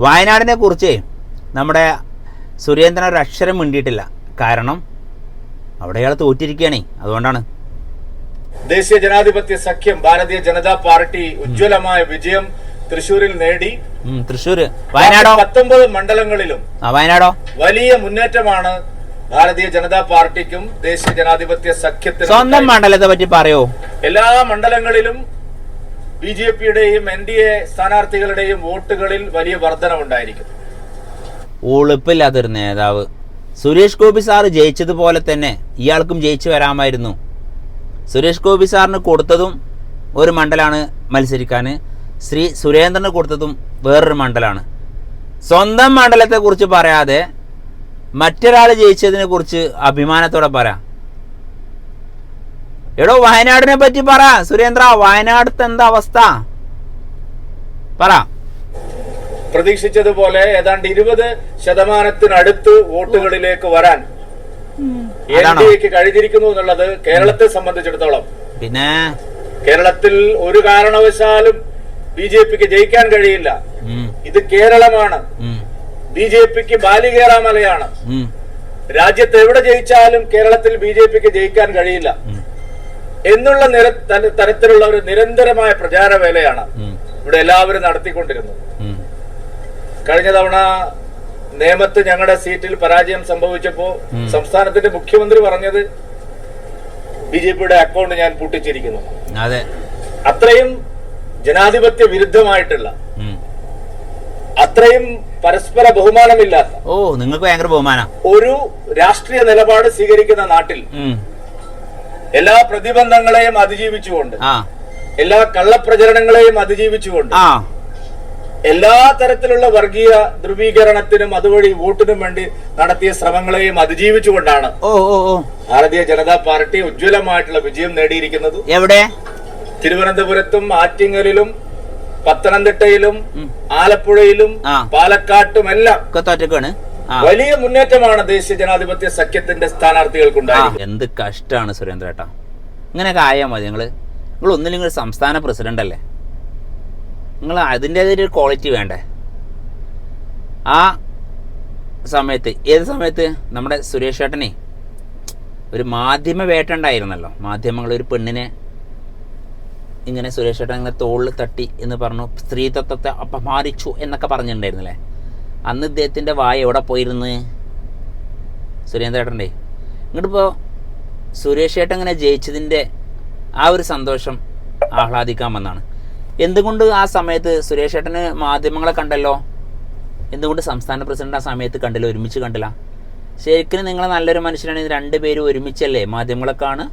വയനാടിനെ കുറിച്ച് നമ്മുടെ സുരേന്ദ്രൻ ഒരു അക്ഷരം മിണ്ടിയിട്ടില്ല. കാരണം അവിടെ അയാൾ തോറ്റിരിക്കുകയാണേ, അതുകൊണ്ടാണ്. ദേശീയ ജനാധിപത്യ സഖ്യം ഭാരതീയ ജനതാ പാർട്ടി ഉജ്ജ്വലമായ വിജയം തൃശ്ശൂരിൽ നേടി. തൃശ്ശൂര്, വയനാടോ? 19 മണ്ഡലങ്ങളിലും വയനാടോ വലിയ മുന്നേറ്റമാണ് ഭാരതീയ ജനതാ പാർട്ടിക്കും ദേശീയ ജനാധിപത്യ സഖ്യത്തിനും. സ്വന്തം മണ്ഡലത്തെ പറ്റി പറയോ? എല്ലാ മണ്ഡലങ്ങളിലും BJPയുടെയും NDA സ്ഥാനാർത്ഥികളുടെയും വോട്ടുകളിൽ വലിയ വർധനവുണ്ടായിരിക്കും. ഉളുപ്പില്ലാത്തൊരു നേതാവ്. സുരേഷ് ഗോപി സാറ് ജയിച്ചതുപോലെ തന്നെ ഇയാൾക്കും ജയിച്ചു വരാമായിരുന്നു. സുരേഷ് ഗോപി സാറിന് കൊടുത്തതും ഒരു മണ്ഡലമാണ് മത്സരിക്കാൻ, ശ്രീ സുരേന്ദ്രന് കൊടുത്തതും വേറൊരു മണ്ഡലമാണ്. സ്വന്തം മണ്ഡലത്തെക്കുറിച്ച് പറയാതെ മറ്റൊരാൾ ജയിച്ചതിനെ കുറിച്ച് അഭിമാനത്തോടെ പറ. എടോ, വയനാടിനെ പറ്റി പറ സുരേന്ദ്ര. വയനാടത്തെ എന്താ അവസ്ഥ പറ. പ്രതീക്ഷിച്ചതുപോലെ ഏതാണ്ട് 20% വോട്ടുകളിലേക്ക് വരാൻ NDAക്ക് കഴിഞ്ഞിരിക്കുന്നു എന്നുള്ളത് കേരളത്തെ സംബന്ധിച്ചിടത്തോളം. പിന്നെ കേരളത്തിൽ ഒരു കാരണവശാലും BJPക്ക് ജയിക്കാൻ കഴിയില്ല. ഇത് കേരളമാണ്. BJPക്ക് ബാലികേറാമലയാണ്. രാജ്യത്ത് എവിടെ ജയിച്ചാലും കേരളത്തിൽ BJPക്ക് ജയിക്കാൻ കഴിയില്ല എന്നുള്ള തരത്തിലുള്ള ഒരു നിരന്തരമായ പ്രചാരവേലയാണ് ഇവിടെ എല്ലാവരും നടത്തിക്കൊണ്ടിരുന്നത്. കഴിഞ്ഞ തവണ നേമത്ത് ഞങ്ങളുടെ സീറ്റിൽ പരാജയം സംഭവിച്ചപ്പോ സംസ്ഥാനത്തിന്റെ മുഖ്യമന്ത്രി പറഞ്ഞത് BJPയുടെ അക്കൗണ്ട് ഞാൻ പൂട്ടിച്ചിരിക്കുന്നു. അത്രയും ജനാധിപത്യ വിരുദ്ധമായിട്ടുള്ള, അത്രയും പരസ്പര ബഹുമാനമില്ലാത്ത നിങ്ങൾക്ക് ഭയങ്കര ബഹുമാനം ഒരു രാഷ്ട്രീയ നിലപാട് സ്വീകരിക്കുന്ന നാട്ടിൽ എല്ലാ പ്രതിബന്ധങ്ങളെയും അതിജീവിച്ചുകൊണ്ട്, എല്ലാ കള്ളപ്രചരണങ്ങളെയും അതിജീവിച്ചുകൊണ്ട്, എല്ലാ തരത്തിലുള്ള വർഗീയ ധ്രുവീകരണത്തിനും അതുവഴി വോട്ടിനും വേണ്ടി നടത്തിയ ശ്രമങ്ങളെയും അതിജീവിച്ചുകൊണ്ടാണ് ഭാരതീയ ജനതാ പാർട്ടി ഉജ്ജ്വലമായിട്ടുള്ള വിജയം നേടിയിരിക്കുന്നത്. എവിടെ? തിരുവനന്തപുരത്തും ആറ്റിങ്ങലിലും പത്തനംതിട്ടയിലും ആലപ്പുഴയിലും പാലക്കാട്ടുമെല്ലാം വലിയ മുന്നേറ്റമാണ് ദേശീയ ജനാധിപത്യ സഖ്യത്തിന്റെ സ്ഥാനാർത്ഥികൾക്കുണ്ടായത്. എന്ത് കഷ്ടാണ് സുരേന്ദ്രേട്ടാ, ഇങ്ങനെയൊക്കെ ആയാൽ മതി. നിങ്ങൾ ഒന്നില്ലെങ്കിൽ സംസ്ഥാന പ്രസിഡന്റ് അല്ലേ, നിങ്ങൾ അതിൻ്റെതായൊരു ക്വാളിറ്റി വേണ്ടേ? ആ സമയത്ത്, ഏത് സമയത്ത് നമ്മുടെ സുരേഷ് ഏട്ടനെ ഒരു മാധ്യമ വേട്ട ഉണ്ടായിരുന്നല്ലോ. മാധ്യമങ്ങൾ ഒരു പെണ്ണിനെ ഇങ്ങനെ സുരേഷ് ഏട്ടൻ ഇങ്ങനെ തോളിൽ തട്ടി എന്ന് പറഞ്ഞു, സ്ത്രീത്വത്തെ അപമാനിച്ചു എന്നൊക്കെ പറഞ്ഞിട്ടുണ്ടായിരുന്നില്ലേ. അന്ന് ഇദ്ദേഹത്തിൻ്റെ വായ എവിടെ പോയിരുന്ന്? സുരേന്ദ്രേട്ടൻ്റെ. ഇങ്ങോട്ടിപ്പോൾ സുരേഷ് ഏട്ടൻ ഇങ്ങനെ ജയിച്ചതിൻ്റെ ആ ഒരു സന്തോഷം ആഹ്ലാദിക്കാൻ വന്നാണ്. എന്തുകൊണ്ട് ആ സമയത്ത് സുരേഷ് ഏട്ടന് മാധ്യമങ്ങളെ കണ്ടല്ലോ, എന്തുകൊണ്ട് സംസ്ഥാന പ്രസിഡന്റ് ആ സമയത്ത് കണ്ടില്ല, ഒരുമിച്ച് കണ്ടില്ല? ശരിക്കും നിങ്ങൾ നല്ലൊരു മനുഷ്യനാണെങ്കിൽ രണ്ടുപേരും ഒരുമിച്ചല്ലേ മാധ്യമങ്ങളെ കാണുക?